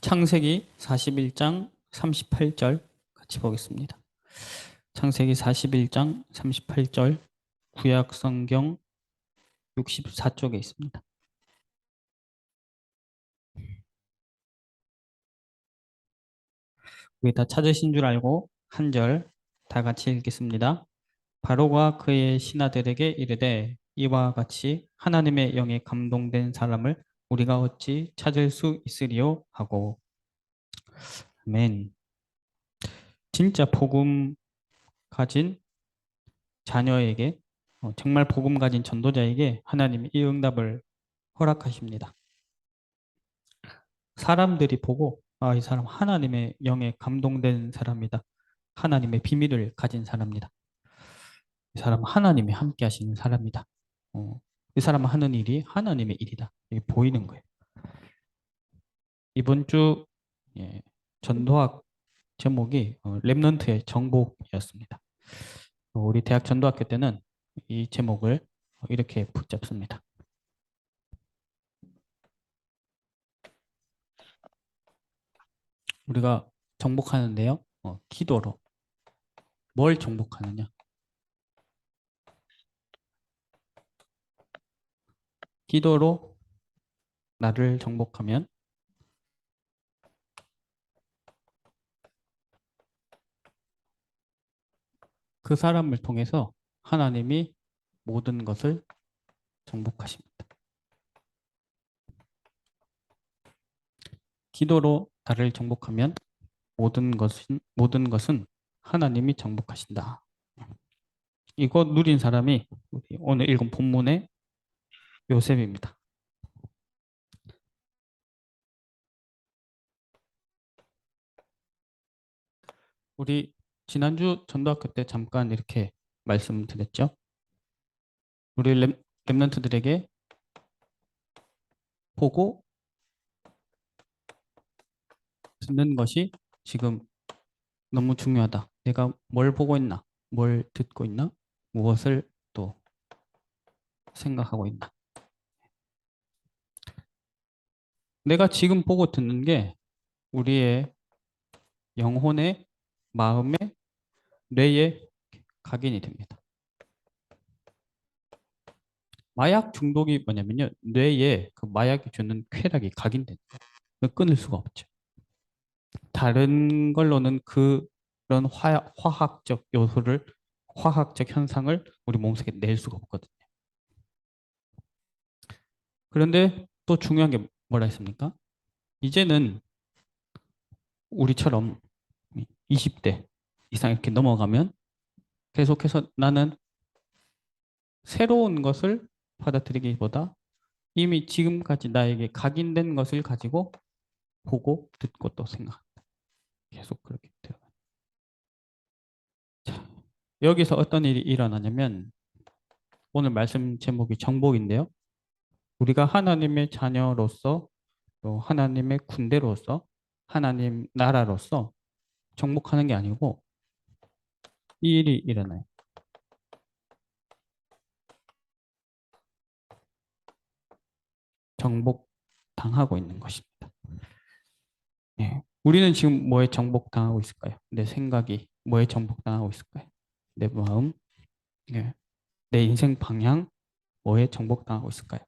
창세기 41장 38절 같이 보겠습니다. 창세기 41장 38절 구약 성경 64쪽에 있습니다. 우리 다 찾으신 줄 알고 한 절 다 같이 읽겠습니다. 바로가 그의 신하들에게 이르되 이와 같이 하나님의 영에 감동된 사람을 우리가 어찌 찾을 수 있으리요 하고. 아멘. 진짜 복음 가진 자녀에게 정말 복음 가진 전도자에게 하나님이 이 응답을 허락하십니다. 사람들이 보고 이 사람 하나님의 영에 감동된 사람이다. 하나님의 비밀을 가진 사람이다. 이 사람 하나님이 함께 하시는 사람이다. 이 사람은 하는 일이 하나님의 일이다. 이게 보이는 거예요. 이번 주 전도학 제목이 렘넌트의 정복이었습니다. 우리 대학 전도학교 때는 이 제목을 이렇게 붙잡습니다. 우리가 정복하는데요. 기도로. 뭘 정복하느냐? 기도로 나를 정복하면 그 사람을 통해서 하나님이 모든 것을 정복하십니다. 기도로 나를 정복하면 모든 것은 하나님이 정복하신다. 이거 누린 사람이 오늘 읽은 본문의 요셉입니다. 우리 지난주 전도학교 때 잠깐 이렇게 말씀드렸죠. 우리 렘넌트들에게 보고 듣는 것이 지금 너무 중요하다. 내가 뭘 보고 있나? 뭘 듣고 있나? 무엇을 또 생각하고 있나? 내가 지금 보고 듣는 게 우리의 영혼의 마음의 뇌에 각인이 됩니다. 마약 중독이 뭐냐면요. 뇌에 그 마약이 주는 쾌락이 각인된 거예요. 끊을 수가 없죠. 다른 걸로는 그런 화학적 요소를, 화학적 현상을 우리 몸속에 낼 수가 없거든요. 그런데 또 중요한 게 뭐라 했습니까? 이제는 우리처럼 20대 이상 이렇게 넘어가면 계속해서 나는 새로운 것을 받아들이기보다 이미 지금까지 나에게 각인된 것을 가지고 보고 듣고 또 생각한다. 계속 그렇게 들어가요. 자, 여기서 어떤 일이 일어나냐면 오늘 말씀 제목이 정복인데요. 우리가 하나님의 자녀로서 또 하나님의 군대로서 하나님 나라로서 정복하는 게 아니고 이 일이 일어나요. 정복당하고 있는 것입니다. 예. 우리는 지금 뭐에 정복당하고 있을까요? 내 생각이 뭐에 정복당하고 있을까요? 내 마음, 예. 내 인생 방향, 뭐에 정복당하고 있을까요?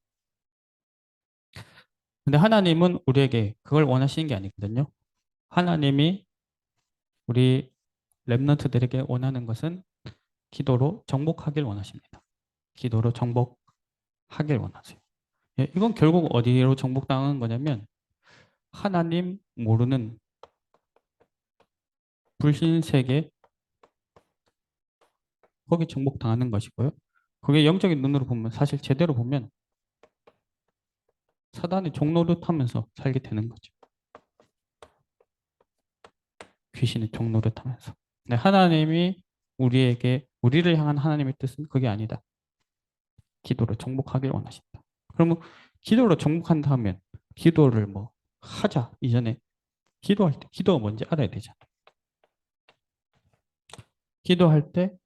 근데 하나님은 우리에게 그걸 원하시는 게 아니거든요. 하나님이 우리 렘넌트들에게 원하는 것은 기도로 정복하길 원하십니다. 기도로 정복하길 원하세요. 예, 이건 결국 어디로 정복당하는 거냐면 하나님 모르는 불신 세계, 거기 정복당하는 것이고요. 그게 영적인 눈으로 보면 사실 제대로 보면 사단이 종노릇하면서 살게 되는 거죠. 귀신의 종노릇하면서. 근데 하나님이 우리를 향한 하나님의 뜻은 그게 아니다. 기도로 정복하길 원하신다. 그러면 기도로 정복한다 하면 기도를 뭐 하자 이전에 기도할 때 기도가 뭔지 알아야 되잖아. 기도할 때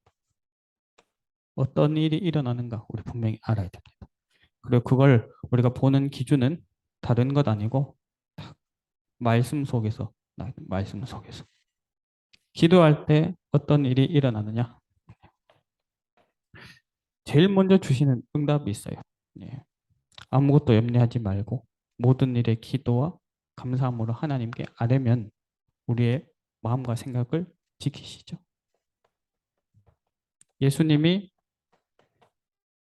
어떤 일이 일어나는가 우리 분명히 알아야 됩니다. 그리고 그걸 우리가 보는 기준은 다른 것 아니고 말씀 속에서, 말씀 속에서. 기도할 때 어떤 일이 일어나느냐? 제일 먼저 주시는 응답이 있어요. 예. 아무것도 염려하지 말고 모든 일에 기도와 감사함으로 하나님께 아뢰면 우리의 마음과 생각을 지키시죠. 예수님이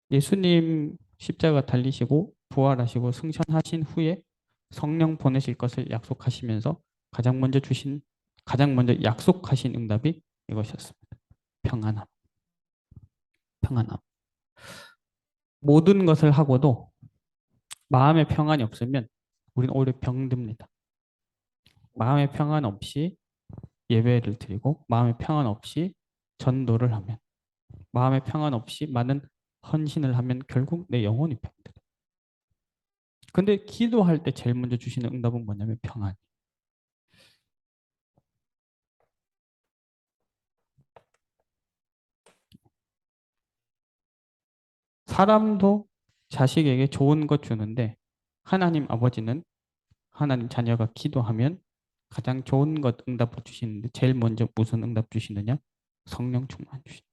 예수님 십자가 달리시고 부활하시고 승천하신 후에 성령 보내실 것을 약속하시면서 가장 먼저 약속하신 응답이 이것이었습니다. 평안함. 평안함. 모든 것을 하고도 마음의 평안이 없으면 우리는 오히려 병듭니다. 마음의 평안 없이 예배를 드리고 마음의 평안 없이 전도를 하면 마음의 평안 없이 많은 헌신을 하면 결국 내 영혼이 병들어요. 근데 기도할 때 제일 먼저 주시는 응답은 뭐냐면 평안. 사람도 자식에게 좋은 것 주는데 하나님 아버지는 하나님 자녀가 기도하면 가장 좋은 것 응답을 주시는데 제일 먼저 무슨 응답 주시느냐? 성령 충만 주신다.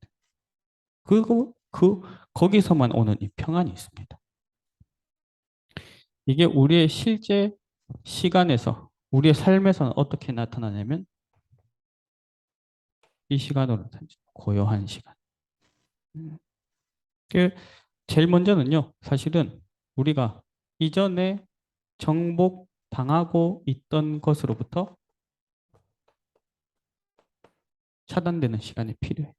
거기서만 오는 이 평안이 있습니다. 이게 우리의 실제 시간에서 우리의 삶에서는 어떻게 나타나냐면 이 시간으로 고요한 시간. 그 제일 먼저는요. 사실은 우리가 이전에 정복 당하고 있던 것으로부터 차단되는 시간이 필요해.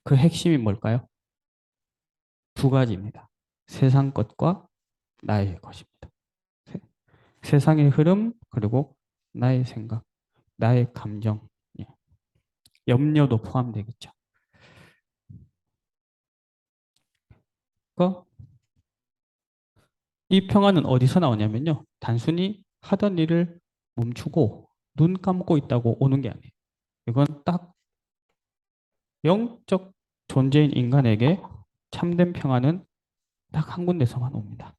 그 핵심이 뭘까요? 두 가지입니다. 세상 것과 나의 것입니다. 세상의 흐름 그리고 나의 생각, 나의 감정, 예. 염려도 포함되겠죠. 그러니까 이 평안은 어디서 나오냐면요. 단순히 하던 일을 멈추고 눈 감고 있다고 오는 게 아니에요. 이건 딱 영적 존재인 인간에게 참된 평안은 딱 한 군데서만 옵니다.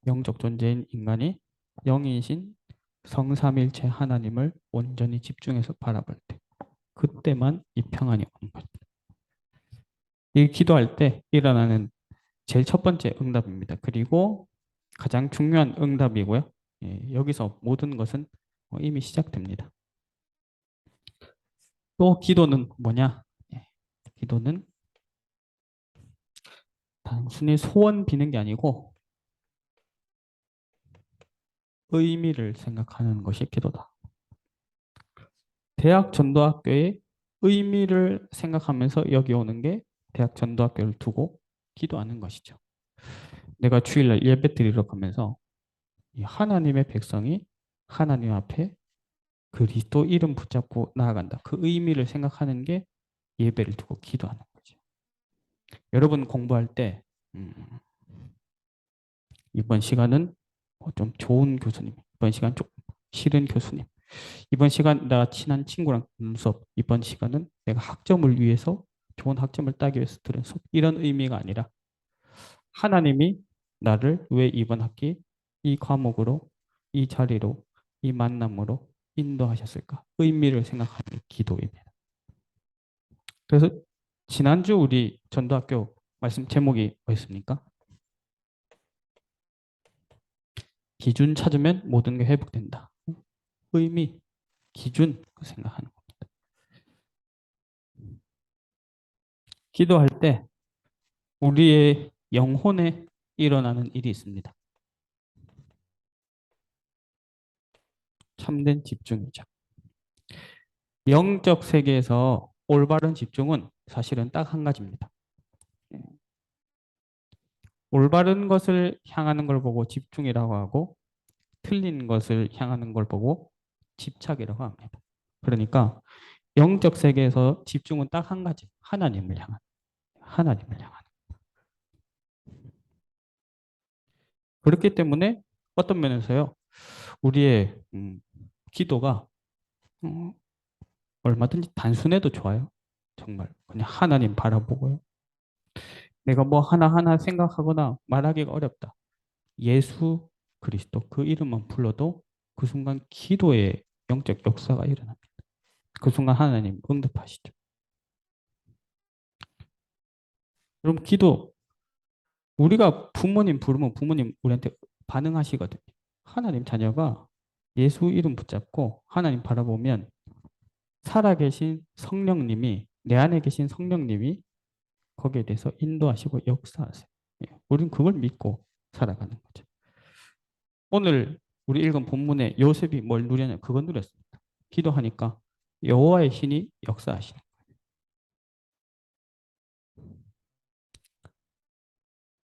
영적 존재인 인간이 영이신 성삼일체 하나님을 온전히 집중해서 바라볼 때 그때만 이 평안이 오는 거죠. 이 기도할 때 일어나는 제일 첫 번째 응답입니다. 그리고 가장 중요한 응답이고요. 예, 여기서 모든 것은 이미 시작됩니다. 또 기도는 뭐냐? 예, 기도는 단순히 소원 비는 게 아니고 의미를 생각하는 것이 기도다. 대학 전도학교의 의미를 생각하면서 여기 오는 게 대학 전도학교를 두고 기도하는 것이죠. 내가 주일날 예배 드리러 가면서 하나님의 백성이 하나님 앞에 그리스도 이름 붙잡고 나아간다. 그 의미를 생각하는 게 예배를 두고 기도하는 거죠. 여러분 공부할 때 이번 시간은 좀 좋은 교수님, 이번 시간 좀 싫은 교수님, 이번 시간 나 친한 친구랑 듣는 수업, 이번 시간은 내가 학점을 위해서 좋은 학점을 따기 위해서 들은 수업 이런 의미가 아니라 하나님이 나를 왜 이번 학기 이 과목으로 이 자리로 이 만남으로 인도하셨을까? 의미를 생각하는 게 기도입니다. 그래서 지난주 우리 전도학교 말씀 제목이 뭐였습니까? 기준 찾으면 모든 게 회복된다. 의미, 기준 생각하는 겁니다. 기도할 때 우리의 영혼에 일어나는 일이 있습니다. 참된 집중이죠. 영적 세계에서 올바른 집중은 사실은 딱 한 가지입니다. 올바른 것을 향하는 걸 보고 집중이라고 하고 틀린 것을 향하는 걸 보고 집착이라고 합니다. 그러니까 영적 세계에서 집중은 딱 한 가지. 하나님을 향한. 하나님을 향한. 그렇기 때문에 어떤 면에서요. 우리의 기도가 음, 얼마든지 단순해도 좋아요. 정말 그냥 하나님 바라보고요. 내가 뭐 하나하나 생각하거나 말하기가 어렵다. 예수 그리스도 그 이름만 불러도 그 순간 기도의 영적 역사가 일어납니다. 그 순간 하나님 응답하시죠. 그럼 기도 우리가 부모님 부르면 부모님 우리한테 반응하시거든요. 하나님 자녀가 예수 이름 붙잡고 하나님 바라보면 살아계신 성령님이 내 안에 계신 성령님이 거기에 대해서 인도하시고 역사하세요. 예, 우리는 그걸 믿고 살아가는 거죠. 오늘 우리 읽은 본문에 요셉이 뭘 누렸냐? 그건 누렸습니다. 기도하니까 여호와의 신이 역사하시는.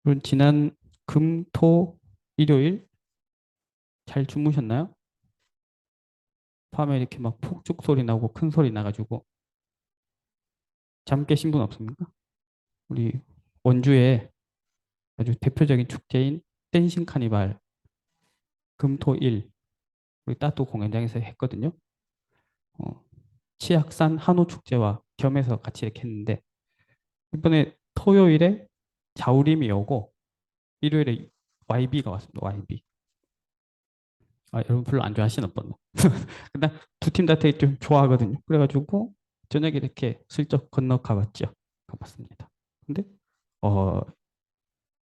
그럼 지난 금, 토, 일요일 잘 주무셨나요? 밤에 이렇게 막 폭죽 소리 나고 큰 소리 나가지고 잠 깨신 분 없습니까? 우리 원주에 아주 대표적인 축제인 댄싱 카니발 금, 토, 일 우리 따또 공연장에서 했거든요. 어, 치악산 한우 축제와 겸해서 같이 이렇게 했는데 이번에 토요일에 자우림이 오고 일요일에 YB가 왔습니다. YB. 아, 여러분 별로 안 좋아하시나 보네. 근데 두 팀 다 되게 좀 좋아하거든요. 그래가지고 저녁에 이렇게 슬쩍 건너 가봤죠. 가봤습니다. 근데 어,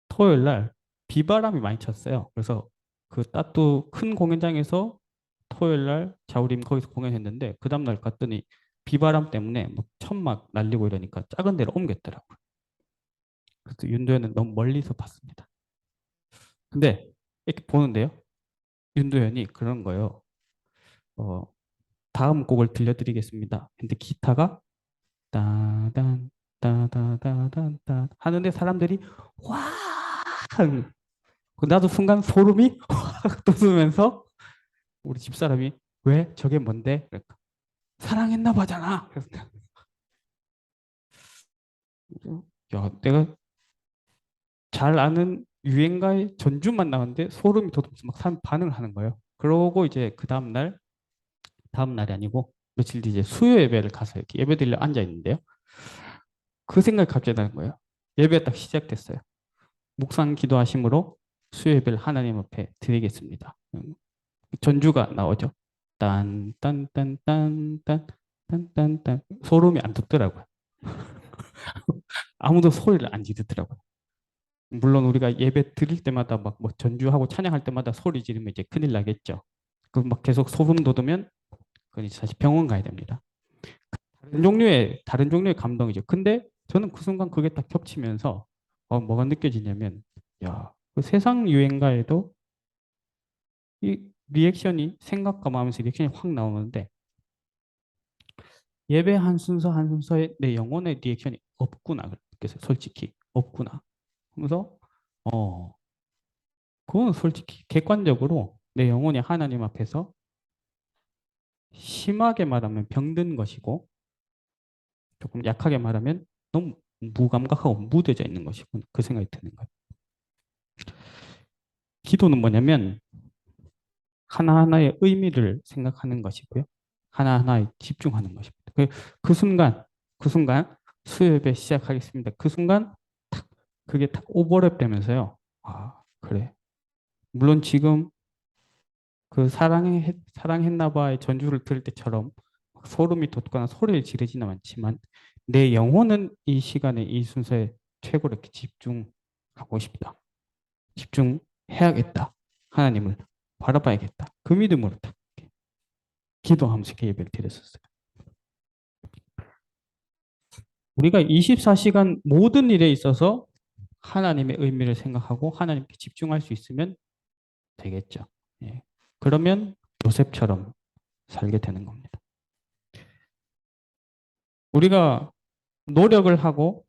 토요일 날 비바람이 많이 쳤어요. 그래서 그 따뚜 큰 공연장에서 토요일 날 자우림 거기서 공연했는데 그 다음날 갔더니 비바람 때문에 막 천막 날리고 이러니까 작은 데로 옮겼더라고요. 그래서 윤도현은 너무 멀리서 봤습니다. 근데 이렇게 보는데요. 윤도현이 그런 거예요. 어, 다음 곡을 들려드리겠습니다. 근데 기타가 따단 따다다단 따 하는데 사람들이 와 나도 순간 소름이 확 돋으면서 우리 집사람이 왜 저게 뭔데? 그러니까 사랑했나 봐잖아. 그래서 야 내가 잘 아는 유행가의 전주만 나왔는데 소름이 돋으면서 막 사람 반응을 하는 거예요. 그러고 이제 그 다음 날이 아니고 며칠 뒤 이제 수요 예배를 가서 이렇게 예배 드리러 앉아 있는데요. 그 생각이 갑자기 나는 거예요. 예배가 딱 시작됐어요. 묵상 기도하심으로 수요 예배를 하나님 앞에 드리겠습니다. 전주가 나오죠. 딴딴딴딴딴 딴딴딴 소름이 안 돋더라고요. 아무도 소리를 안 지르더라고요. 물론 우리가 예배 드릴 때마다 막 뭐 전주하고 찬양할 때마다 소리 지르면 이제 큰일 나겠죠. 그럼 막 계속 소름 돋으면 그건 이제 사실 병원 가야 됩니다. 다른 종류의 감동이죠. 근데 저는 그 순간 그게 딱 겹치면서 뭐가 느껴지냐면 야, 그 세상 유행가에도 이 리액션이 생각과 마음에서 리액션이 확 나오는데 예배 한 순서 한 순서에 내 영혼의 리액션이 없구나. 그래서 솔직히 없구나. 그래서 어 그건 솔직히 객관적으로 내 영혼이 하나님 앞에서 심하게 말하면 병든 것이고 조금 약하게 말하면 너무 무감각하고 무뎌져 있는 것이고 그 생각이 드는 거예요. 기도는 뭐냐면 하나하나의 의미를 생각하는 것이고요. 하나하나에 집중하는 것입니다. 그 순간, 그 순간 수요예배 시작하겠습니다. 그 순간 탁, 그게 탁 오버랩 되면서요. 아, 그래. 물론 지금 그 사랑했나 봐의 전주를 들을 때처럼 소름이 돋거나 소리를 지르지는 않지만 내 영혼은 이 시간에 이 순서에 최고로 이렇게 집중하고 싶다. 집중해야겠다. 하나님을 바라봐야겠다. 그 믿음으로 딱 기도하면서 이렇게 예배를 드렸었어요. 우리가 24시간 모든 일에 있어서 하나님의 의미를 생각하고 하나님께 집중할 수 있으면 되겠죠. 예. 그러면 요셉처럼 살게 되는 겁니다. 우리가 노력을 하고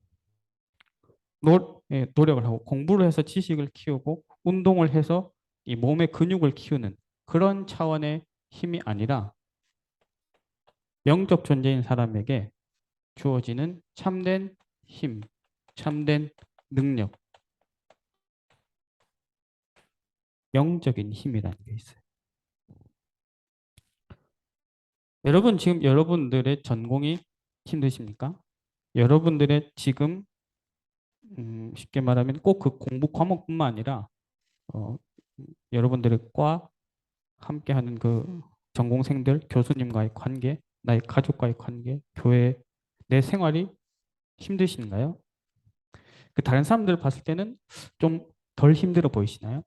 노력을 하고 공부를 해서 지식을 키우고 운동을 해서 이 몸의 근육을 키우는 그런 차원의 힘이 아니라 영적 존재인 사람에게 주어지는 참된 힘, 참된 능력, 영적인 힘이라는 게 있어요. 여러분 지금 여러분들의 전공이 힘드십니까? 여러분들의 지금 쉽게 말하면 꼭 그 공부 과목뿐만 아니라 어, 여러분들의 과 함께하는 그 전공생들, 교수님과의 관계, 나의 가족과의 관계, 교회, 내 생활이 힘드신가요? 그 다른 사람들 봤을 때는 좀 덜 힘들어 보이시나요?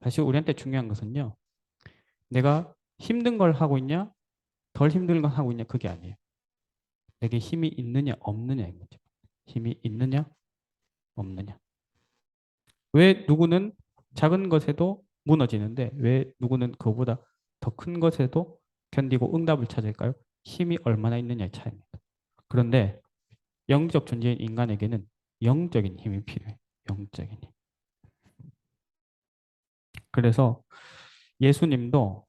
사실 우리한테 중요한 것은요. 내가 힘든 걸 하고 있냐, 덜 힘든 걸 하고 있냐, 그게 아니에요. 내게 힘이 있느냐, 없느냐인 거죠. 힘이 있느냐, 없느냐. 왜 누구는 작은 것에도 무너지는데 왜 누구는 그보다 더 큰 것에도 견디고 응답을 찾을까요? 힘이 얼마나 있느냐의 차이입니다. 그런데 영적 존재인 인간에게는 영적인 힘이 필요해요. 영적인 힘. 그래서 예수님도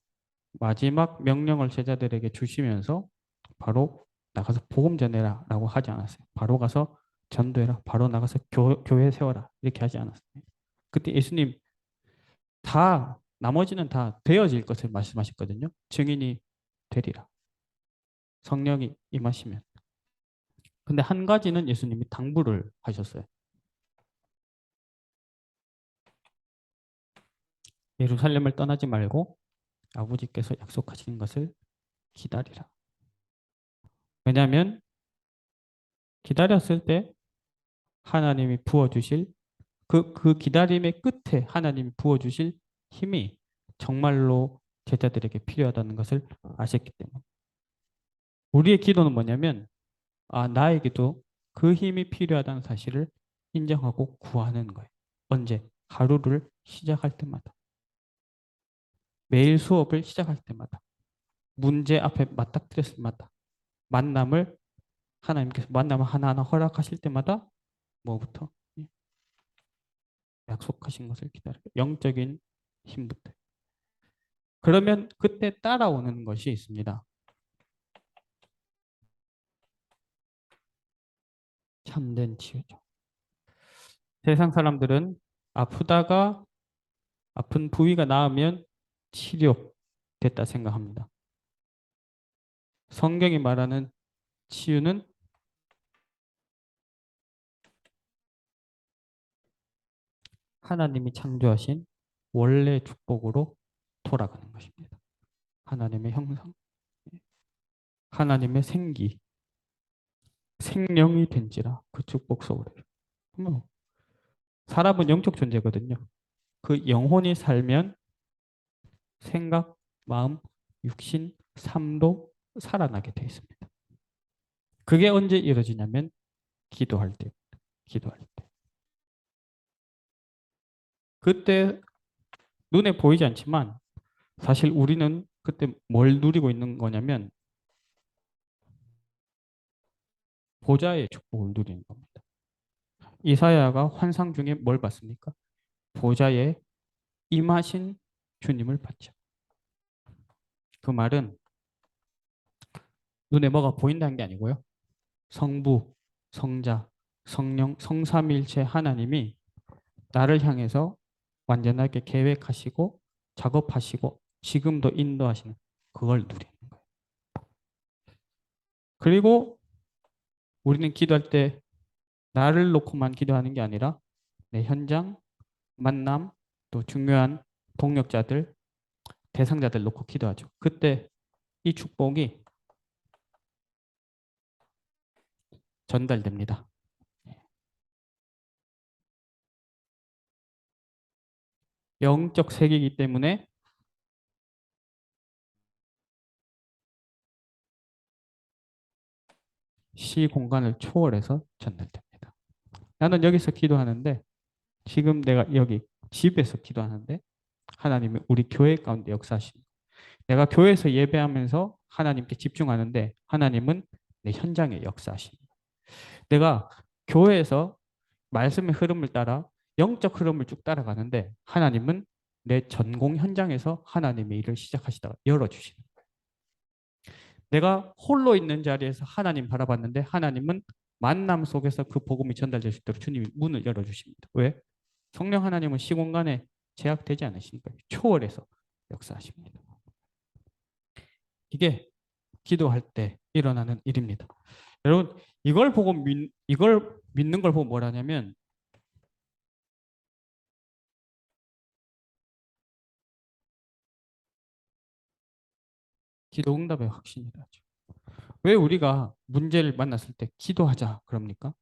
마지막 명령을 제자들에게 주시면서 바로 나가서 복음 전해라 라고 하지 않았어요. 바로 가서 전도해라. 바로 나가서 교회 세워라. 이렇게 하지 않았어요. 그때 예수님 다 나머지는 다 되어질 것을 말씀하셨거든요. 증인이 되리라. 성령이 임하시면. 근데 한 가지는 예수님이 당부를 하셨어요. 예루살렘을 떠나지 말고 아버지께서 약속하신 것을 기다리라. 왜냐하면 기다렸을 때 하나님이 부어주실 그 기다림의 끝에 하나님이 부어주실 힘이 정말로 제자들에게 필요하다는 것을 아셨기 때문에. 우리의 기도는 뭐냐면 나에게도 그 힘이 필요하다는 사실을 인정하고 구하는 거예요. 언제? 하루를 시작할 때마다. 매일 수업을 시작할 때마다. 문제 앞에 맞닥뜨렸을 때마다. 만남을 하나님께서 만남을 하나하나 허락하실 때마다 뭐부터? 약속하신 것을 기다려. 영적인 힘부터. 그러면 그때 따라오는 것이 있습니다. 참된 치유죠. 세상 사람들은 아프다가 아픈 부위가 나으면 치료됐다 생각합니다. 성경이 말하는 치유는 하나님이 창조하신 원래 축복으로 돌아가는 것입니다. 하나님의 형상, 하나님의 생기, 생명이 된지라 그 축복 속으로. 사람은 영적 존재거든요. 그 영혼이 살면 생각, 마음, 육신, 삶도 살아나게 되어 있습니다. 그게 언제 이루어지냐면 기도할 때, 기도할 때. 그때 눈에 보이지 않지만 사실 우리는 그때 뭘 누리고 있는 거냐면 보좌의 축복을 누리는 겁니다. 이사야가 환상 중에 뭘 봤습니까? 보좌에 임하신 주님을 봤죠. 그 말은 눈에 뭐가 보인다는 게 아니고요. 성부, 성자, 성령, 성삼일체 하나님이 나를 향해서 완전하게 계획하시고 작업하시고 지금도 인도하시는 그걸 누리는 거예요. 그리고 우리는 기도할 때 나를 놓고만 기도하는 게 아니라 내 현장, 만남, 또 중요한 동력자들, 대상자들 놓고 기도하죠. 그때 이 축복이 전달됩니다. 영적 세계이기 때문에 시 공간을 초월해서 전달됩니다. 나는 여기서 기도하는데 지금 내가 여기 집에서 기도하는데 하나님이 우리 교회 가운데 역사하시는 내가 교회에서 예배하면서 하나님께 집중하는데 하나님은 내 현장에 역사하십니다. 내가 교회에서 말씀의 흐름을 따라 영적 흐름을 쭉 따라가는데 하나님은 내 전공 현장에서 하나님의 일을 시작하시다가 열어주시는 거예요. 내가 홀로 있는 자리에서 하나님 바라봤는데 하나님은 만남 속에서 그 복음이 전달될 수 있도록 주님이 문을 열어주십니다. 왜? 성령 하나님은 시공간에 제약되지 않으시니까 초월해서 역사하십니다. 이게 기도할 때 일어나는 일입니다. 여러분 이걸 보고 믿는 걸 보고 뭐라냐면 기도 응답의 확신이라죠. 왜 우리가 문제를 만났을 때 기도하자 그럽니까?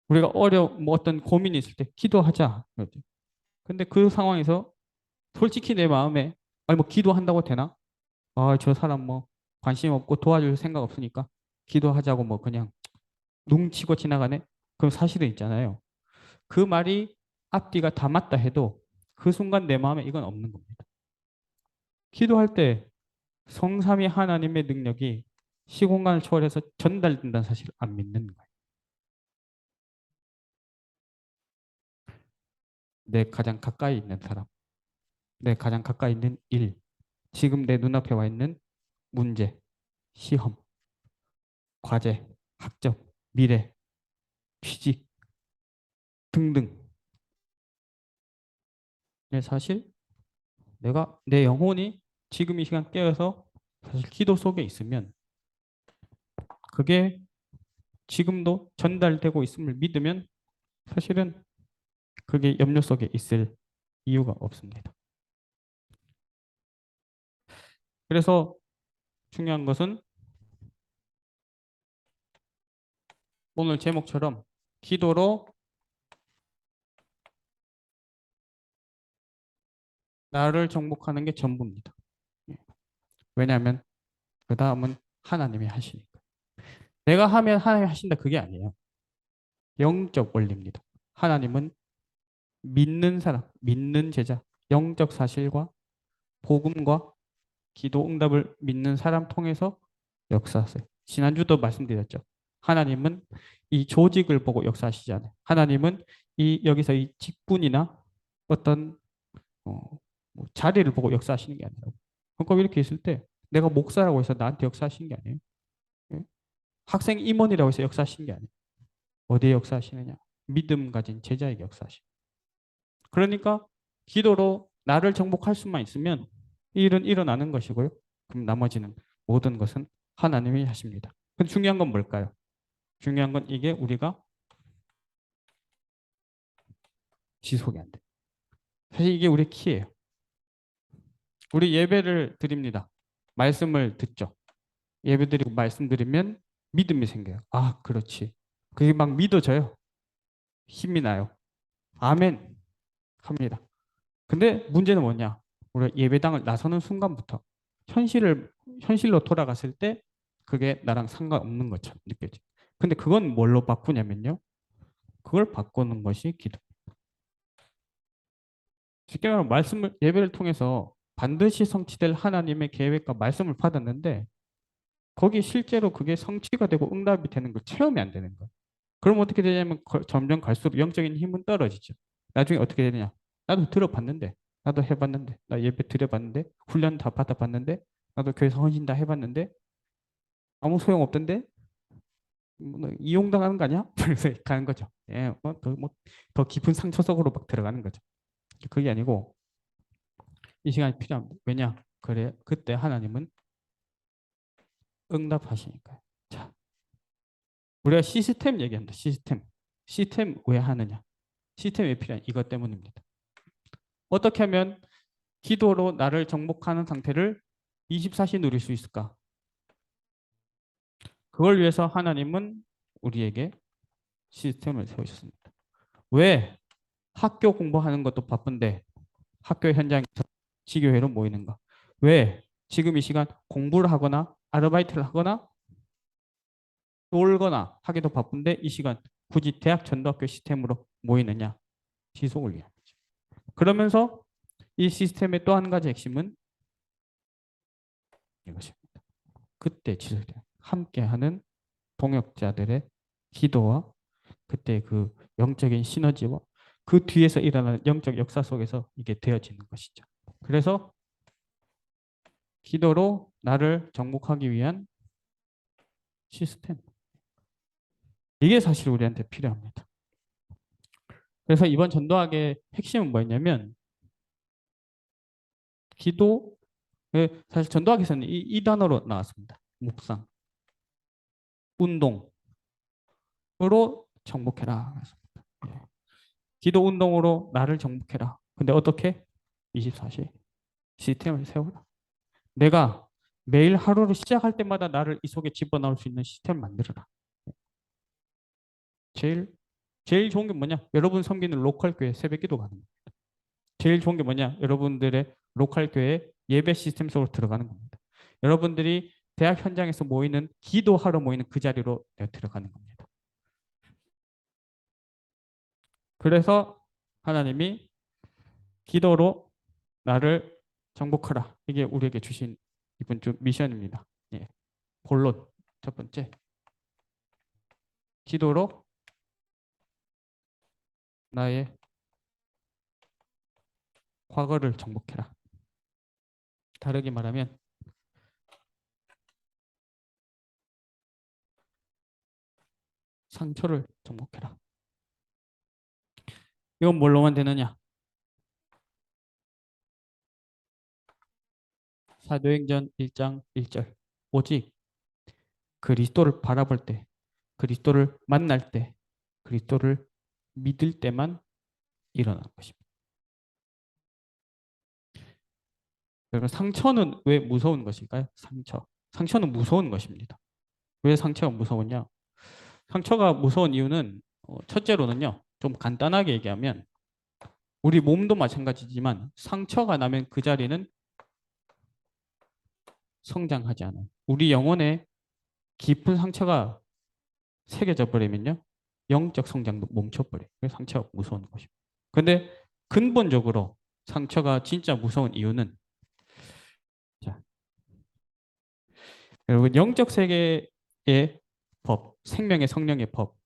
우리가 뭐 어떤 고민이 있을 때 기도하자 그러죠. 근데 그 상황에서 솔직히 내 마음에 아니 뭐 기도한다고 되나? 아, 저 사람 뭐 관심 없고 도와줄 생각 없으니까 기도하자고 뭐 그냥 눈 치고 지나가네? 그럼 사실은 있잖아요. 그 말이 앞뒤가 다 맞다 해도 그 순간 내 마음에 이건 없는 겁니다. 기도할 때 성삼위 하나님의 능력이 시공간을 초월해서 전달된다는 사실을 안 믿는 거예요. 내 가장 가까이 있는 사람, 내 가장 가까이 있는 일, 지금 내 눈앞에 와 있는 문제, 시험, 과제, 학점, 미래, 취직 등등. 사실 내가 내 영혼이 지금 이 시간 깨어서 사실 기도 속에 있으면 그게 지금도 전달되고 있음을 믿으면 사실은 그게 염려 속에 있을 이유가 없습니다. 그래서 중요한 것은 오늘 제목처럼 기도로 나를 정복하는 게 전부입니다. 왜냐하면 그 다음은 하나님이 하시니까. 내가 하면 하나님이 하신다 그게 아니에요. 영적 원리입니다. 하나님은 믿는 사람, 믿는 제자, 영적 사실과 복음과 기도 응답을 믿는 사람 통해서 역사하세요. 지난주도 말씀드렸죠. 하나님은 이 조직을 보고 역사하시지 않아요. 하나님은 여기서 이 직분이나 어떤 어, 뭐 자리를 보고 역사하시는 게 아니라고. 그러니까 이렇게 있을 때 내가 목사라고 해서 나한테 역사하시는 게 아니에요. 예? 학생 임원이라고 해서 역사하시는 게 아니에요. 어디에 역사하시느냐? 믿음 가진 제자에게 역사하시는. 그러니까 기도로 나를 정복할 수만 있으면 이 일은 일어나는 것이고요. 그럼 나머지는 모든 것은 하나님이 하십니다. 근데 중요한 건 뭘까요? 중요한 건 이게 우리가 지속이 안 돼. 사실 이게 우리 키예요. 우리 예배를 드립니다. 말씀을 듣죠. 예배 드리고 말씀 드리면 믿음이 생겨요. 아, 그렇지. 그게 막 믿어져요. 힘이 나요. 아멘 합니다. 근데 문제는 뭐냐? 우리가 예배당을 나서는 순간부터 현실로 돌아갔을 때 그게 나랑 상관없는 것처럼 느껴져. 근데 그건 뭘로 바꾸냐면요. 그걸 바꾸는 것이 기도. 쉽게 말하면 예배를 통해서 반드시 성취될 하나님의 계획과 말씀을 받았는데 거기 실제로 그게 성취가 되고 응답이 되는 걸 체험이 안 되는 거예요. 그럼 어떻게 되냐면 점점 갈수록 영적인 힘은 떨어지죠. 나중에 어떻게 되느냐? 나도 들어봤는데, 나도 해봤는데, 나 예배 드려봤는데, 훈련 다 받아봤는데, 나도 교회에서 헌신 다 해봤는데 아무 소용 없던데 뭐, 이용당하는 거 아니야? 그래서 가는 거죠. 예, 더 깊은 상처 속으로 막 들어가는 거죠. 그게 아니고 이 시간이 필요합니다. 왜냐? 그래 그때 하나님은 응답하시니까요. 자, 우리가 시스템 얘기합니다. 시스템 왜 하느냐? 시스템이 왜 필요한 이것 때문입니다. 어떻게 하면 기도로 나를 정복하는 상태를 24시 누릴 수 있을까? 그걸 위해서 하나님은 우리에게 시스템을 세우셨습니다. 왜 학교 공부하는 것도 바쁜데 학교 현장에서 지교회로 모이는가? 왜 지금 이 시간 공부를 하거나 아르바이트를 하거나 놀거나 하기도 바쁜데 이 시간 굳이 대학 전도학교 시스템으로 모이느냐? 지속을 위한 거죠. 그러면서 이 시스템의 또 한 가지 핵심은 이것입니다. 그때 지속돼 함께하는 동역자들의 기도와 그때 그 영적인 시너지와 그 뒤에서 일어나는 영적 역사 속에서 이게 되어지는 것이죠. 그래서 기도로 나를 정복하기 위한 시스템. 이게 사실 우리한테 필요합니다. 그래서 이번 전도학의 핵심은 뭐였냐면 기도, 사실 전도학에서는 이 단어로 나왔습니다. 묵상, 운동, 으로 정복해라. 예. 기도 운동으로 나를 정복해라. 근데 어떻게? 24시 시스템을 세워라. 내가 매일 하루를 시작할 때마다 나를 이 속에 집어넣을 수 있는 시스템을 만들어라. 제일 제일 좋은 게 뭐냐? 여러분 섬기는 로컬 교회 새벽 기도 가는 거예요. 제일 좋은 게 뭐냐? 여러분들의 로컬 교회 예배 시스템 속으로 들어가는 겁니다. 여러분들이 대학 현장에서 모이는 기도하러 모이는 그 자리로 내가 들어가는 겁니다. 그래서 하나님이 기도로 나를 정복하라. 이게 우리에게 주신 이번 주 미션입니다. 예. 본론 첫 번째, 기도로 나의 과거를 정복해라. 다르게 말하면 상처를 정복해라. 이건 뭘로만 되느냐? 사도행전 1장 1절. 오직 그리스도를 바라볼 때, 그리스도를 만날 때, 그리스도를 믿을 때만 일어나는 것입니다. 그러면 상처는 왜 무서운 것일까요? 상처. 상처는 무서운 것입니다. 왜 상처가 무서웠냐? 상처가 무서운 이유는 첫째로는요. 좀 간단하게 얘기하면 우리 몸도 마찬가지지만 상처가 나면 그 자리는 성장하지 않아요. 우리 영혼에 깊은 상처가 새겨져 버리면요. 영적 성장도 멈춰버려요. 그래서 상처가 무서운 것입니다. 근데 근본적으로 상처가 진짜 무서운 이유는 자, 여러분 영적 세계의 법, 생명의 성령의 법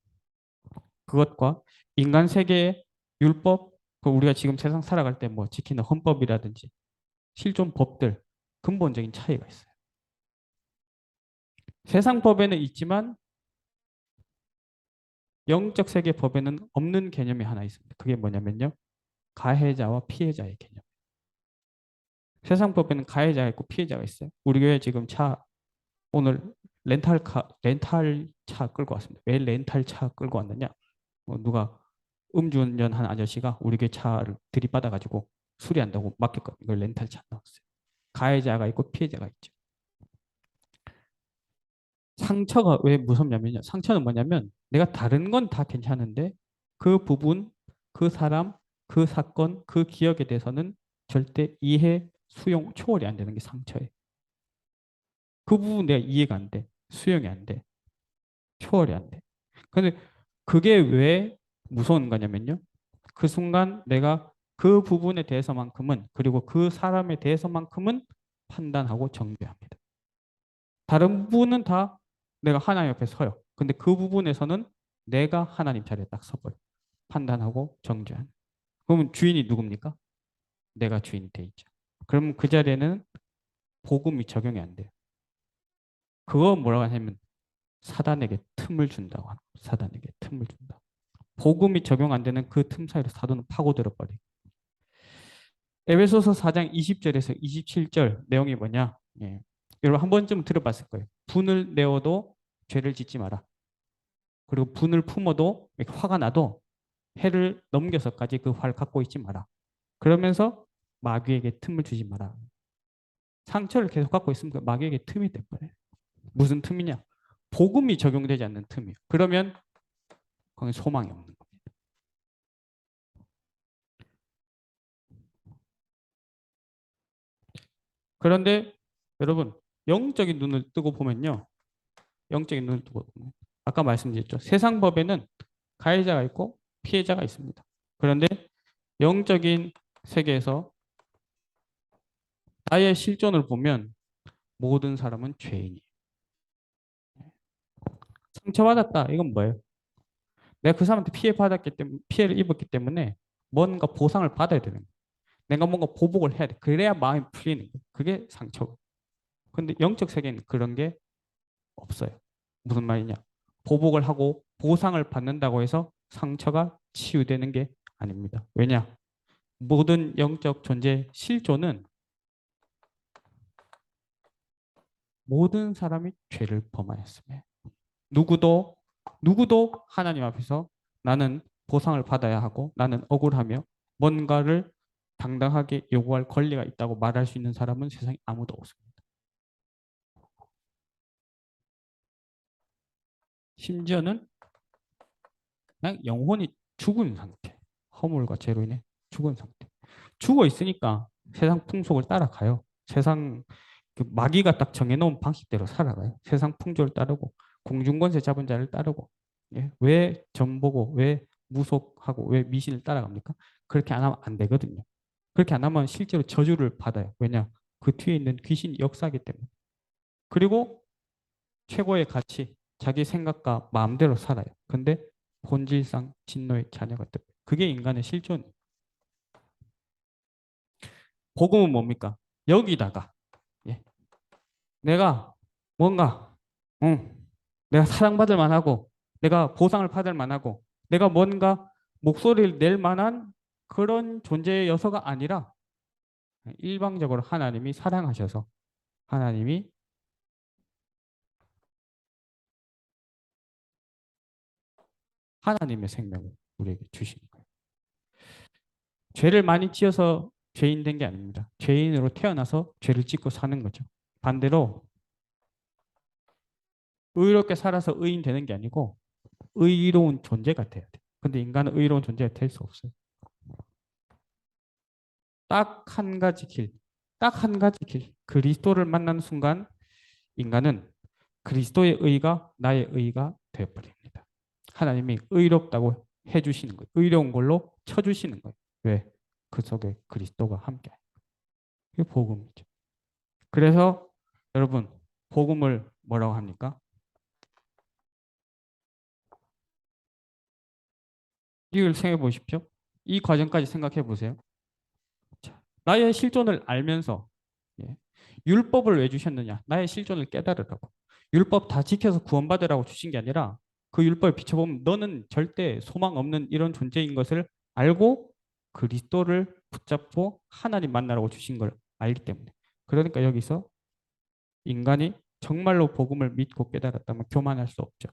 그것과 인간 세계의 율법, 그 우리가 지금 세상 살아갈 때 뭐 지키는 헌법이라든지 실존 법들 근본적인 차이가 있어요. 세상 법에는 있지만 영적 세계 법에는 없는 개념이 하나 있습니다. 그게 뭐냐면요. 가해자와 피해자의 개념. 세상 법에는 가해자가 있고 피해자가 있어요. 우리 교회 지금 차 오늘 렌탈 차 끌고 왔습니다. 왜 렌탈 차 끌고 왔느냐? 누가 음주운전한 아저씨가 우리 교회 차를 들이받아가지고 수리한다고 맡겼거든요. 이걸 렌탈 차 나왔어요. 가해자가 있고 피해자가 있죠. 상처가 왜 무섭냐면요. 상처는 뭐냐면 내가 다른 건 다 괜찮은데 그 부분, 그 사람, 그 사건, 그 기억에 대해서는 절대 이해, 수용, 초월이 안 되는 게 상처예요. 그 부분 내가 이해가 안 돼. 수용이 안 돼. 초월이 안 돼. 근데 그게 왜 무서운 거냐면요. 그 순간 내가 그 부분에 대해서만큼은 그리고 그 사람에 대해서만큼은 판단하고 정죄합니다. 다른 부분은 다 내가 하나님 옆에 서요. 근데 그 부분에서는 내가 하나님 자리에 딱 서버려. 판단하고 정죄하는. 그러면 주인이 누굽니까? 내가 주인이 돼 있죠. 그러면 그 자리에는 복음이 적용이 안 돼요. 그거 뭐라고 하냐면 사단에게 틈을 준다고 하는 거예요. 사단에게 틈을 준다. 복음이 적용 안 되는 그 틈 사이로 사도는 파고들어 버려. 에베소서 4장 20절에서 27절 내용이 뭐냐? 예. 여러분 한 번쯤 들어봤을 거예요. 분을 내어도 죄를 짓지 마라. 그리고 분을 품어도 화가 나도 해를 넘겨서까지 그 화를 갖고 있지 마라. 그러면서 마귀에게 틈을 주지 마라. 상처를 계속 갖고 있으면 그 마귀에게 틈이 돼버려요. 무슨 틈이냐? 복음이 적용되지 않는 틈이에요. 그러면 거기 소망이 없는 겁니다. 그런데 여러분 영적인 눈을 뜨고 보면요. 영적인 눈을 뜨고 보면 아까 말씀드렸죠. 세상 법에는 가해자가 있고 피해자가 있습니다. 그런데 영적인 세계에서 나의 실존을 보면 모든 사람은 죄인이에요. 상처받았다. 이건 뭐예요? 내가 그 사람한테 피해를 입었기 때문에 뭔가 보상을 받아야 되는 거예요. 내가 뭔가 보복을 해야 돼. 그래야 마음이 풀리는 거예요. 그게 상처고. 근데 영적 세계는 그런 게 없어요. 무슨 말이냐? 보복을 하고 보상을 받는다고 해서 상처가 치유되는 게 아닙니다. 왜냐? 모든 영적 존재 실존은 모든 사람이 죄를 범하였으며 누구도 누구도 하나님 앞에서 나는 보상을 받아야 하고 나는 억울하며 뭔가를 당당하게 요구할 권리가 있다고 말할 수 있는 사람은 세상에 아무도 없습니다. 심지어는 그냥 영혼이 죽은 상태, 허물과 죄로 인해 죽은 상태. 죽어 있으니까 세상 풍속을 따라가요. 세상 그 마귀가 딱 정해놓은 방식대로 살아가요. 세상 풍조를 따르고 공중권세 잡은 자를 따르고. 예? 왜 점보고 왜 무속하고 왜 미신을 따라갑니까? 그렇게 안 하면 안 되거든요. 그렇게 안 하면 실제로 저주를 받아요. 왜냐? 그 뒤에 있는 귀신이 역사하기 때문에. 그리고 최고의 가치, 자기 생각과 마음대로 살아요. 근데 본질상 진노의 자녀가 돼. 그게 인간의 실존. 복음은 뭡니까? 여기다가 예. 내가 뭔가 내가 사랑받을 만하고 내가 보상을 받을 만하고 내가 뭔가 목소리를 낼 만한 그런 존재여서가 아니라 일방적으로 하나님이 사랑하셔서 하나님이 하나님의 생명을 우리에게 주시는 거예요. 죄를 많이 지어서 죄인 된 게 아닙니다. 죄인으로 태어나서 죄를 짓고 사는 거죠. 반대로 의롭게 살아서 의인 되는 게 아니고 의로운 존재가 돼야 돼. 근데 인간은 의로운 존재가 될 수 없어요. 딱 한 가지 길, 딱 한 가지 길. 그리스도를 만나는 순간 인간은 그리스도의 의가 나의 의가 되어버립니다. 하나님이 의롭다고 해주시는 거예요. 의로운 걸로 쳐주시는 거예요. 왜? 그 속에 그리스도가 함께. 이게 복음이죠. 그래서 여러분 복음을 뭐라고 합니까? 이걸 생각해 보십시오. 이 과정까지 생각해 보세요. 자, 나의 실존을 알면서 예, 율법을 왜 주셨느냐? 나의 실존을 깨달으라고. 율법 다 지켜서 구원받으라고 주신 게 아니라 그 율법을 비춰보면 너는 절대 소망 없는 이런 존재인 것을 알고 그리스도를 붙잡고 하나님 만나라고 주신 걸 알기 때문에. 그러니까 여기서 인간이 정말로 복음을 믿고 깨달았다면 교만할 수 없죠.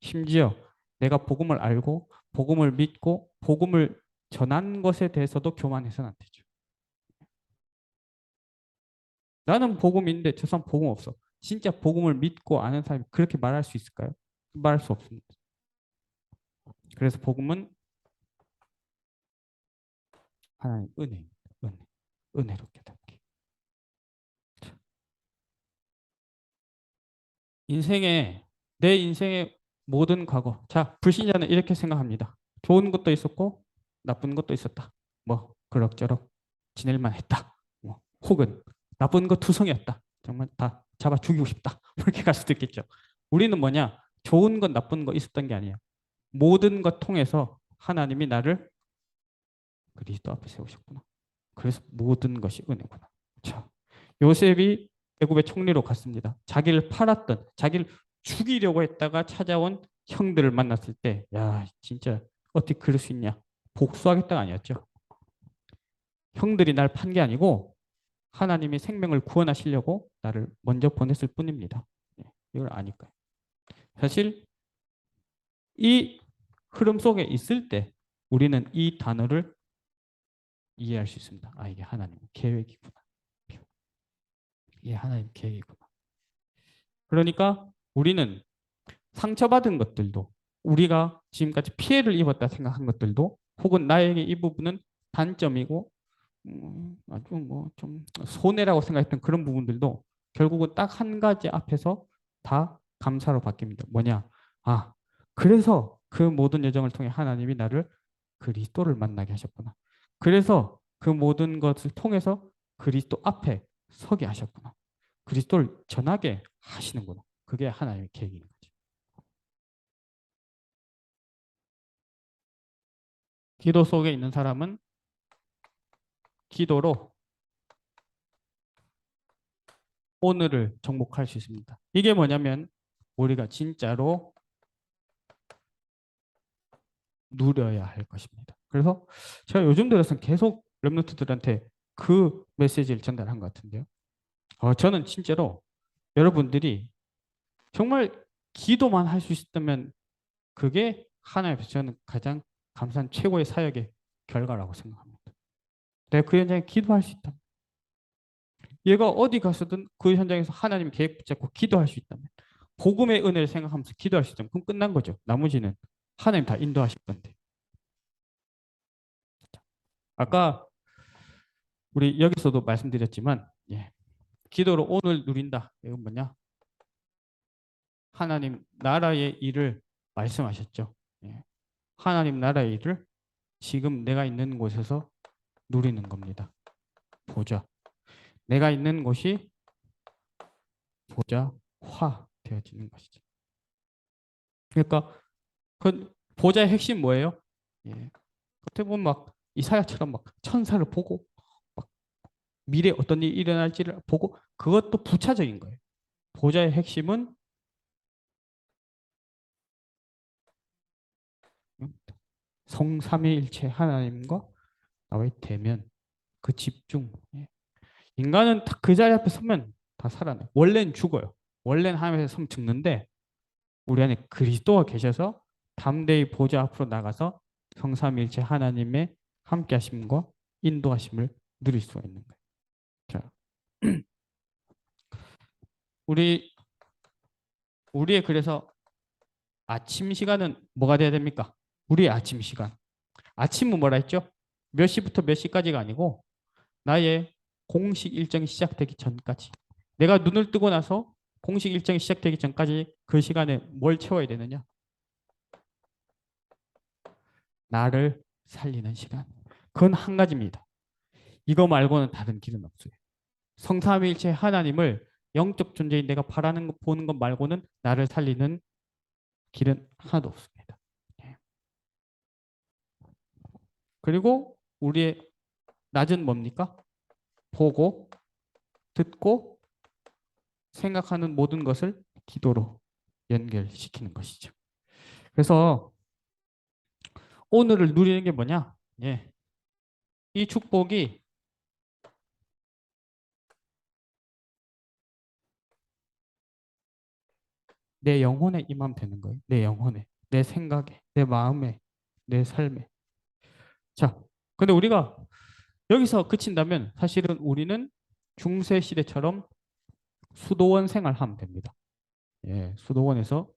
심지어 내가 복음을 알고 복음을 믿고 복음을 전한 것에 대해서도 교만해서는 안 되죠. 나는 복음인데 저 사람 복음 없어. 진짜 복음을 믿고 아는 사람이 그렇게 말할 수 있을까요? 말할 수 없습니다. 그래서 복음은 하나님 은혜입니다. 은혜. 은혜로 깨닫기. 내 인생의 모든 과거. 자, 불신자는 이렇게 생각합니다. 좋은 것도 있었고 나쁜 것도 있었다. 뭐 그럭저럭 지낼만 했다. 뭐 혹은 나쁜 것 투성이었다. 정말 다 잡아 죽이고 싶다. 그렇게 갈 수도 있겠죠. 우리는 뭐냐? 좋은 것 나쁜 것 있었던 게 아니에요. 모든 것 통해서 하나님이 나를 그리스도 앞에 세우셨구나. 그래서 모든 것이 은혜구나. 자, 요셉이 애굽의 총리로 갔습니다. 자기를 팔았던, 자기를 죽이려고 했다가 찾아온 형들을 만났을 때, 야, 진짜 어떻게 그럴 수 있냐? 복수하겠다가 아니었죠. 형들이 날 판 게 아니고 하나님이 생명을 구원하시려고 나를 먼저 보냈을 뿐입니다. 이걸 아니까요. 사실 이 흐름 속에 있을 때 우리는 이 단어를 이해할 수 있습니다. 아, 이게 하나님 계획이구나. 이게 하나님 계획이구나. 그러니까 우리는 상처받은 것들도 우리가 지금까지 피해를 입었다 생각한 것들도 혹은 나에게 이 부분은 단점이고 아주 뭐 좀 손해라고 생각했던 그런 부분들도 결국은 딱 한 가지 앞에서 다 감사로 바뀝니다. 뭐냐? 아, 그래서 그 모든 여정을 통해 하나님이 나를 그리스도를 만나게 하셨구나. 그래서 그 모든 것을 통해서 그리스도 앞에 서게 하셨구나. 그리스도를 전하게 하시는구나. 그게 하나님의 계획인 거죠. 기도 속에 있는 사람은 기도로 오늘을 정복할 수 있습니다. 이게 뭐냐면 우리가 진짜로 누려야 할 것입니다. 그래서 제가 요즘 들어서 계속 렘넌트들한테 그 메시지를 전달한 것 같은데요. 저는 진짜로 여러분들이 정말 기도만 할 수 있었다면 그게 하나님 앞에서 저는 가장 감사한 최고의 사역의 결과라고 생각합니다. 내가 그 현장에 기도할 수 있다. 얘가 어디 가서든 그 현장에서 하나님 계획 붙잡고 기도할 수 있다면 복음의 은혜를 생각하면서 기도할 수 있다면 그럼 끝난 거죠. 나머지는 하나님 다 인도하실 건데. 아까 우리 여기서도 말씀드렸지만 예, 기도로 오늘 누린다. 이건 뭐냐? 하나님 나라의 일을 말씀하셨죠. 예, 하나님 나라의 일을 지금 내가 있는 곳에서 누리는 겁니다. 보좌. 내가 있는 곳이 보좌화 되어지는 것이죠. 그러니까 그 보좌의 핵심 뭐예요? 예. 어떻게 보면 막 이사야처럼 막 천사를 보고 막 미래 어떤 일이 일어날지를 보고 그것도 부차적인 거예요. 보좌의 핵심은 성삼위일체 하나님과 나의 대면, 그 집중. 예. 인간은 딱 그 자리 앞에 서면 다 살아나요. 원래는 죽어요. 원래는 하나님에서 서면 죽는데 우리 안에 그리스도가 계셔서 담대히 보좌 앞으로 나가서 성삼위일체 하나님의 함께하심과 인도하심을 누릴 수가 있는 거예요. 자, 우리 우리의 그래서 아침 시간은 뭐가 돼야 됩니까? 우리의 아침 시간. 아침은 뭐라 했죠? 몇 시부터 몇 시까지가 아니고 나의 공식 일정이 시작되기 전까지. 내가 눈을 뜨고 나서 공식 일정이 시작되기 전까지 그 시간에 뭘 채워야 되느냐? 나를 살리는 시간. 그건 한 가지입니다. 이거 말고는 다른 길은 없어요. 성삼위일체 하나님을 영적 존재인 내가 바라는 것, 보는 것 말고는 나를 살리는 길은 하나도 없습니다. 예. 그리고 우리의 낮은 뭡니까? 보고, 듣고, 생각하는 모든 것을 기도로 연결시키는 것이죠. 그래서 오늘을 누리는 게 뭐냐? 예. 이 축복이 내 영혼에 임하면 되는 거예요. 내 영혼에, 내 생각에, 내 마음에, 내 삶에. 자, 근데 우리가 여기서 그친다면 사실은 우리는 중세 시대처럼 수도원 생활하면 됩니다. 예, 수도원에서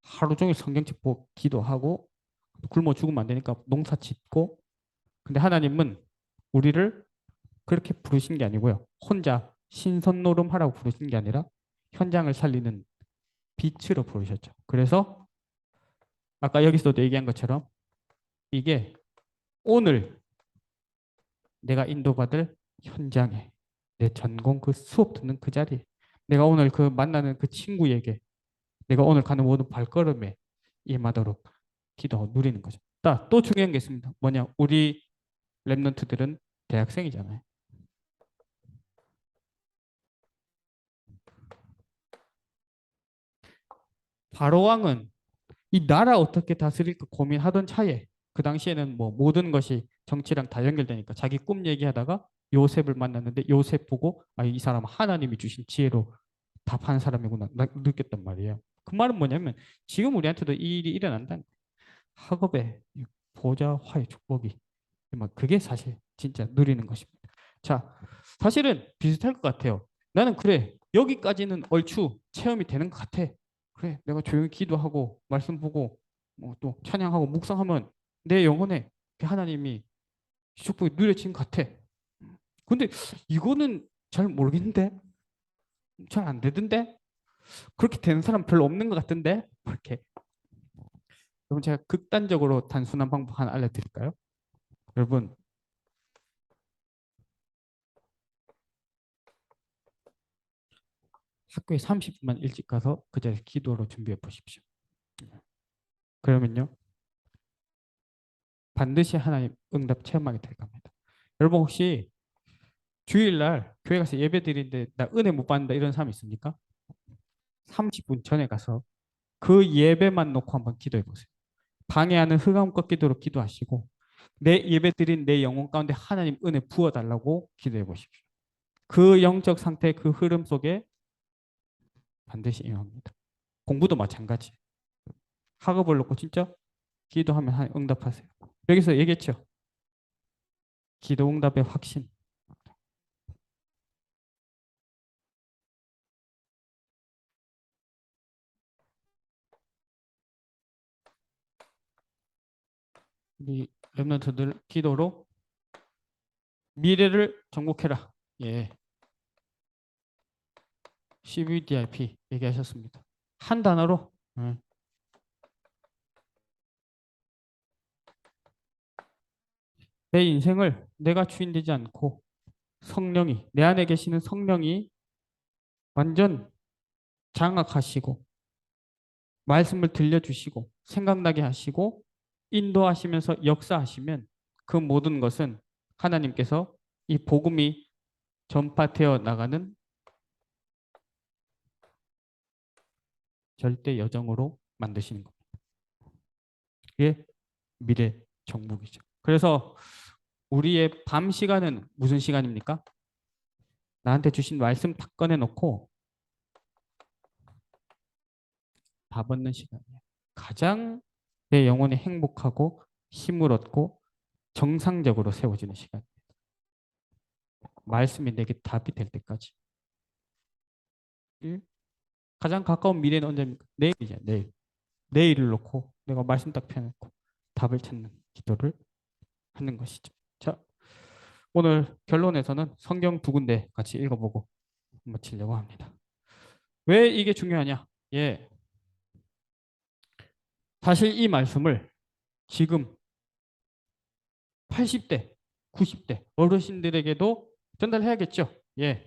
하루 종일 성경책 보고 기도하고 굶어 죽으면 안 되니까 농사 짓고 근데 하나님은 우리를 그렇게 부르신 게 아니고요. 혼자 신선노름하라고 부르신 게 아니라 현장을 살리는 빛으로 부르셨죠. 그래서 아까 여기서도 얘기한 것처럼 이게 오늘 내가 인도받을 현장에 내 전공 그 수업 듣는 그 자리에 내가 오늘 그 만나는 그 친구에게 내가 오늘 가는 모든 발걸음에 임하도록 기도 누리는 거죠. 또 중요한 게 있습니다. 뭐냐? 우리 랩런트들은 대학생이잖아요. 바로왕은 이 나라 어떻게 다스릴까 고민하던 차에 그 당시에는 뭐 모든 것이 정치랑 다 연결되니까 자기 꿈 얘기하다가 요셉을 만났는데 요셉 보고 아, 이 사람 하나님이 주신 지혜로 답한 사람이구나 느꼈단 말이에요. 그 말은 뭐냐면 지금 우리한테도 이 일이 일어난다는 거예요. 학업의 보좌화의 축복이 그게 사실 진짜 누리는 것입니다. 자, 사실은 비슷할 것 같아요. 나는 그래 여기까지는 얼추 체험이 되는 것 같아. 그래 내가 조용히 기도하고 말씀 보고 뭐 또 찬양하고 묵상하면 내 영혼에 하나님이 축복이 누려진 것 같아. 근데 이거는 잘 모르겠는데 잘 안 되던데 그렇게 되는 사람 별로 없는 것 같은데 그렇게 여러분 제가 극단적으로 단순한 방법 하나 알려드릴까요? 여러분 학교에 30분만 일찍 가서 그 자리에 기도로 준비해 보십시오. 그러면요 반드시 하나님 응답 체험하게 될 겁니다. 여러분 혹시 주일날 교회 가서 예배 드리는데 나 은혜 못 받는다 이런 사람 있습니까? 30분 전에 가서 그 예배만 놓고 한번 기도해 보세요. 방해하는 흑암 꺾기도록 기도하시고 내 예배 드린 내 영혼 가운데 하나님 은혜 부어달라고 기도해 보십시오. 그 영적 상태 그 흐름 속에 반드시 임합니다. 공부도 마찬가지. 학업을 놓고 진짜 기도하면 응답하세요. 여기서 얘기했죠. 기도 응답의 확신. 우리 랩런트들 기도로 미래를 정복해라. 예. CVDIP 얘기하셨습니다. 한 단어로 내 인생을 내가 주인되지 않고 성령이 내 안에 계시는 성령이 완전 장악하시고 말씀을 들려주시고 생각나게 하시고 인도하시면서 역사하시면 그 모든 것은 하나님께서 이 복음이 전파되어 나가는 절대 여정으로 만드시는 겁니다. 그게 미래 정복이죠. 그래서 우리의 밤 시간은 무슨 시간입니까? 나한테 주신 말씀 다 꺼내놓고 밥 얻는 시간이에요. 가장 내 영혼이 행복하고 힘을 얻고 정상적으로 세워지는 시간. 말씀이 내게 답이 될 때까지. 가장 가까운 미래는 언제입니까? 내일이죠. 내일. 내일을 놓고 내가 말씀 딱 펴놓고 답을 찾는 기도를 하는 것이죠. 자, 오늘 결론에서는 성경 두 군데 같이 읽어보고 마치려고 합니다. 왜 이게 중요하냐? 예. 사실 이 말씀을 지금 80대, 90대 어르신들에게도 전달해야겠죠. 예.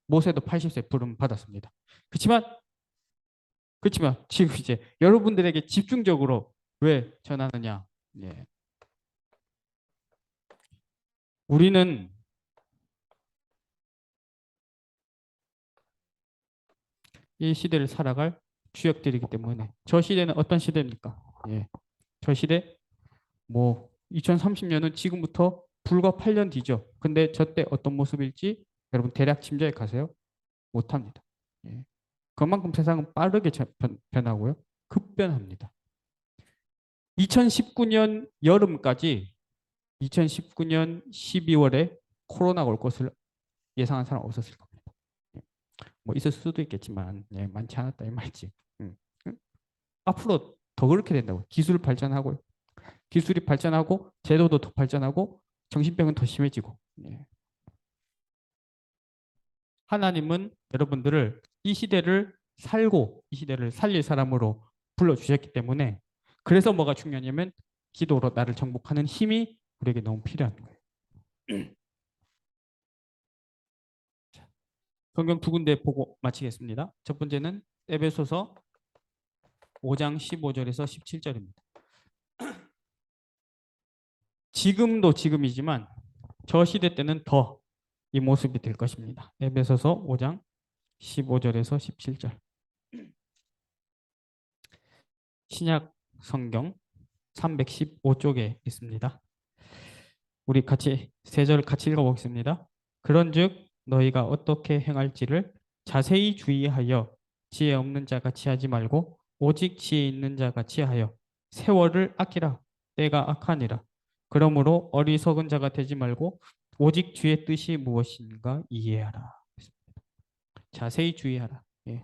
모세도 80세 부름 받았습니다. 그렇지만 지금 이제 여러분들에게 집중적으로 왜 전하느냐? 예. 우리는 이 시대를 살아갈 주역들이기 때문에 저 시대는 어떤 시대입니까? 예. 저 시대 뭐 2030년은 지금부터 불과 8년 뒤죠. 근데 저 때 어떤 모습일지 여러분 대략 짐작해 가세요? 못합니다. 예. 그만큼 세상은 빠르게 변하고요. 급변합니다. 2019년 여름까지 2019년 12월에 코로나가 올 것을 예상한 사람 없었을 겁니다. 예. 뭐 있을 수도 있겠지만 예, 많지 않았다 이 말이지. 음. 앞으로 더 그렇게 된다고. 기술 발전하고요. 기술이 발전하고 제도도 더 발전하고 정신병은 더 심해지고. 예. 하나님은 여러분들을 이 시대를 살고 이 시대를 살릴 사람으로 불러주셨기 때문에 그래서 뭐가 중요하냐면 기도로 나를 정복하는 힘이 우리에게 너무 필요한 거예요. 성경 두 군데 보고 마치겠습니다. 첫 번째는 에베소서 5장 15절에서 17절입니다. 지금도 지금이지만 저 시대 때는 더 이 모습이 될 것입니다. 에베소서 5장 15절에서 17절. 신약 성경 315쪽에 있습니다. 우리 같이 세 절 같이 읽어보겠습니다. 그런즉 너희가 어떻게 행할지를 자세히 주의하여 지혜 없는 자 같이 하지 말고 오직 지혜 있는 자 같이 하여 세월을 아끼라. 때가 악하니라. 그러므로 어리석은 자가 되지 말고 오직 주의 뜻이 무엇인가 이해하라. 자세히 주의하라. 예.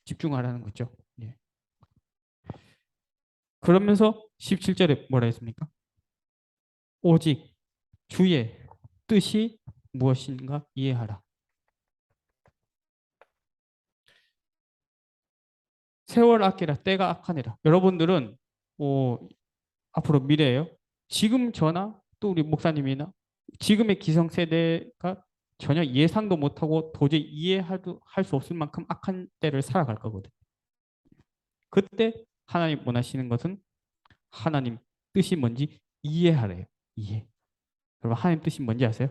집중하라는 거죠. 예. 그러면서 17절에 뭐라 했습니까? 오직 주의 뜻이 무엇인가 이해하라. 세월 아끼라 때가 악하니라. 여러분들은 앞으로 미래예요. 지금 저나 또 우리 목사님이나 지금의 기성세대가 전혀 예상도 못하고 도저히 이해할 수 없을 만큼 악한 때를 살아갈 거거든. 그때 하나님 원하시는 것은 하나님 뜻이 뭔지 이해하래요. 이해. 여러분 하나님 뜻이 뭔지 아세요?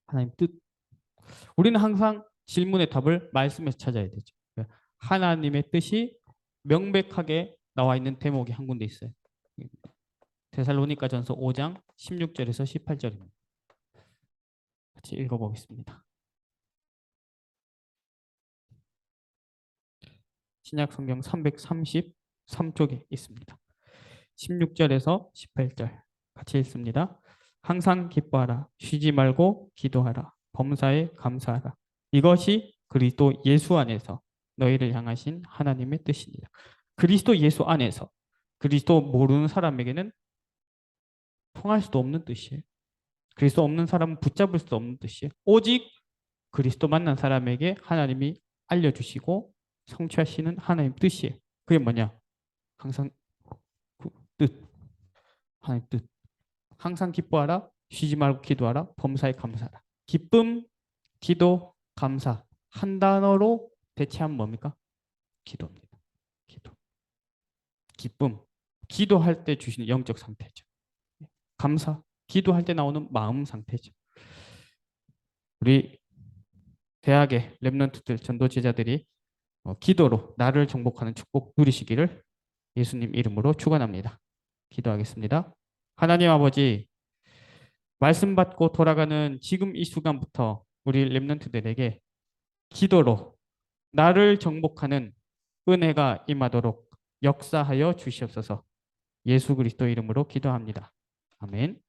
하나님 뜻. 우리는 항상 질문의 답을 말씀에서 찾아야 되죠. 하나님의 뜻이 명백하게 나와 있는 대목이 한 군데 있어요. 데살로니가전서 5장 16절에서 18절입니다. 같이 읽어보겠습니다. 신약 성경 333쪽에 있습니다. 16절에서 18절 같이 읽습니다. 항상 기뻐하라. 쉬지 말고 기도하라. 범사에 감사하라. 이것이 그리스도 예수 안에서 너희를 향하신 하나님의 뜻입니다. 그리스도 예수 안에서 그리스도 모르는 사람에게는 통할 수도 없는 뜻이에요. 그리스도 없는 사람은 붙잡을 수 없는 뜻이에요. 오직 그리스도 만난 사람에게 하나님이 알려주시고 성취하시는 하나님 뜻이에요. 그게 뭐냐? 항상 그 뜻, 하나님 뜻. 항상 기뻐하라. 쉬지 말고 기도하라. 범사에 감사하라. 기쁨, 기도, 감사. 한 단어로 대체하면 뭡니까? 기도입니다. 기도. 기쁨. 기도할 때 주시는 영적 상태죠. 감사. 기도할 때 나오는 마음 상태죠. 우리 대학의 랩런트들 전도 제자들이 기도로 나를 정복하는 축복 누리시기를 예수님 이름으로 축원합니다. 기도하겠습니다. 하나님 아버지, 말씀 받고 돌아가는 지금 이 순간부터 우리 랩런트들에게 기도로 나를 정복하는 은혜가 임하도록 역사하여 주시옵소서. 예수 그리스도 이름으로 기도합니다. 아멘.